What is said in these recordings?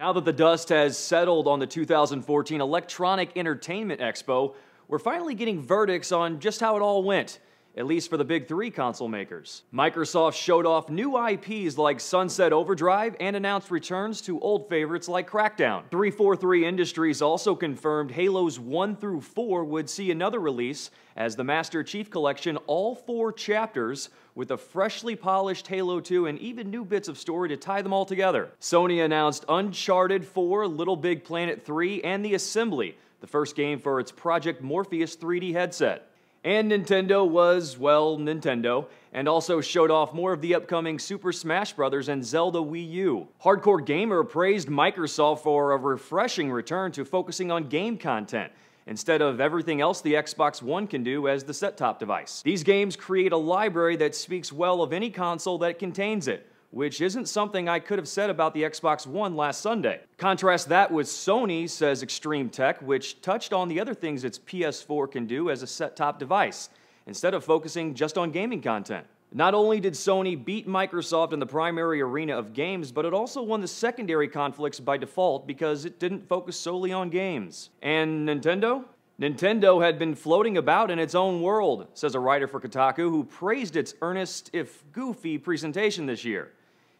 Now that the dust has settled on the 2014 Electronic Entertainment Expo, we're finally getting verdicts on just how it all went, at least for the big three console makers. Microsoft showed off new IPs like Sunset Overdrive and announced returns to old favorites like Crackdown. 343 Industries also confirmed Halos 1 through 4 would see another release as the Master Chief Collection, all 4 chapters, with a freshly polished Halo 2 and even new bits of story to tie them all together. Sony announced Uncharted 4, Little Big Planet 3, and The Assembly, the first game for its Project Morpheus 3D headset. And Nintendo was, well, Nintendo, and also showed off more of the upcoming Super Smash Bros. And Zelda Wii U. Hardcore Gamer praised Microsoft for a refreshing return to focusing on game content, instead of everything else the Xbox One can do as the set-top device. These games create a library that speaks well of any console that contains it, which isn't something I could have said about the Xbox One last Sunday. Contrast that with Sony, says Extreme Tech, which touched on the other things its PS4 can do as a set-top device, instead of focusing just on gaming content. Not only did Sony beat Microsoft in the primary arena of games, but it also won the secondary conflicts by default because it didn't focus solely on games. And Nintendo? Nintendo had been floating about in its own world, says a writer for Kotaku who praised its earnest, if goofy, presentation this year.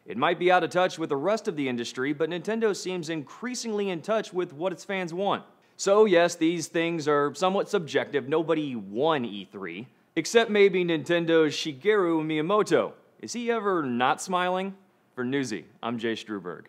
It might be out of touch with the rest of the industry, but Nintendo seems increasingly in touch with what its fans want. So yes, these things are somewhat subjective. Nobody won E3. Except maybe Nintendo's Shigeru Miyamoto. Is he ever not smiling? For Newsy, I'm Jay Struberg.